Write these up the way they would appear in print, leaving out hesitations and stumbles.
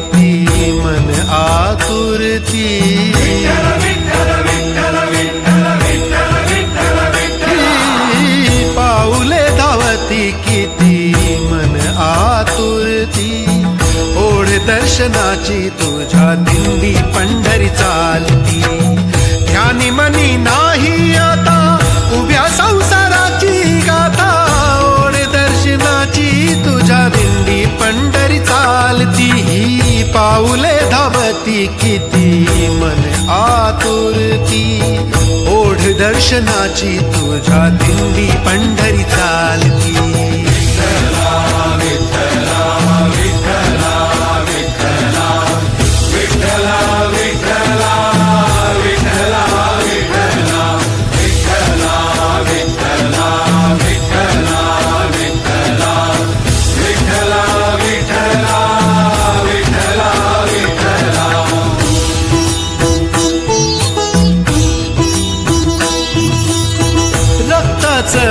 किती मन आतुरती, पाऊले धावती किती मन आतुरती, ओढ दर्शनाची तुझ्या दिंडी पंढरी चालती. ध्यानी मनी नाही आता उभ्या संसाराची गाथा, ओढ दर्शनाची तुझ्या दिंडी पंढरी चालती. पाऊले धावती किती मन आतुरती, ओढ दर्शनाची तुझ्या दिंडी पंढरी चालती.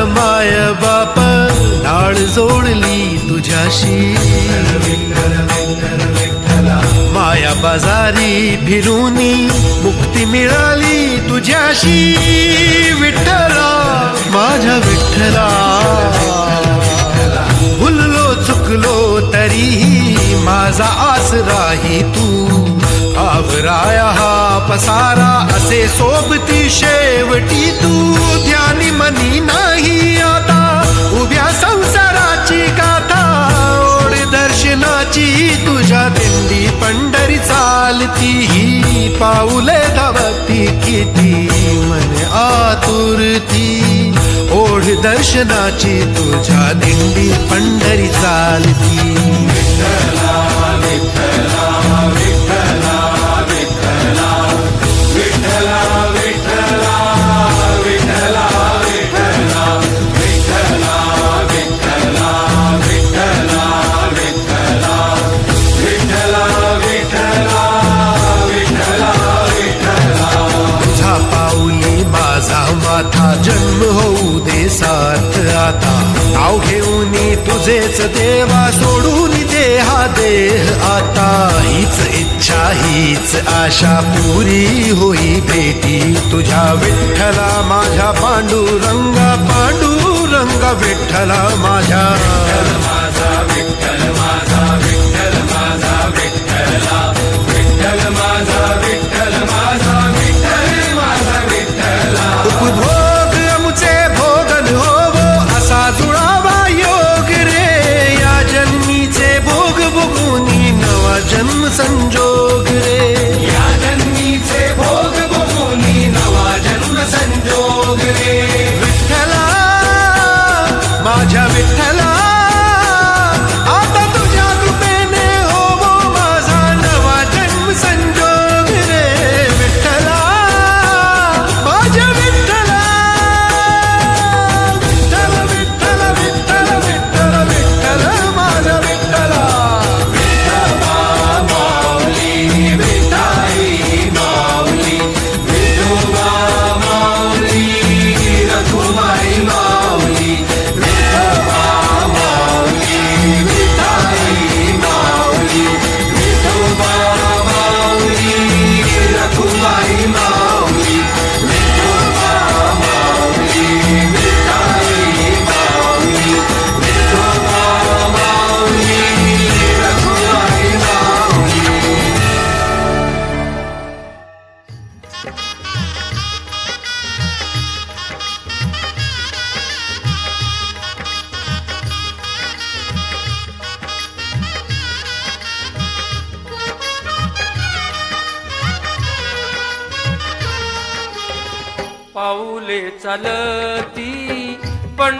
माय बाप नाळ जोडली तुझ्याशी, माया बाजारी फिरूनी मुक्ती मिळाली तुझ्याशी. विठ्ठला माझ्या विठ्ठला, भुललो चुकलो तरीही माझा आसराही तू. आवराया हा पसारा असे सोबती शेवटी तू. ध्यानी मनी नाही आता उभ्या संसाराची गाथा, ओढ दर्शनाची तुझ्या दिंडी पंढरी चालती. ही पाऊले धावती किती मन आतुरती, ओढ दर्शनाची तुझ्या दिंडी पंढरी चालती. जन्म होऊ दे साथ आता, नाव घेऊन तुझेच देवा सोडून दे हा देह आता. हीच इच्छा हीच आशा पुरी होई भेटी तुझ्या विठ्ठला माझ्या पांडुरंगा. पांडुरंगा विठ्ठला माझ्या, माझा विठ्ठल माझा विठ्ठल माझा विठ्ठला, विठ्ठल माझा विठ्ठल माझा विठ्ठल माझा विठ्ठला. उपभोग भोगन होवो असा जुळावा योग रे, या जन्मीचे भोग भोगुनी नवा जन्म संजोग रे. या जन्मीचे भोग भोगुनी नवा जन्म संजोग रे. विठ्ठला माझ्या विठ्ठला, आता तुझ्या कृपेने होवो माझा नवा जन्म संजोग रे. विठ्ठला माझ्या विठ्ठला, पाऊले चालती पण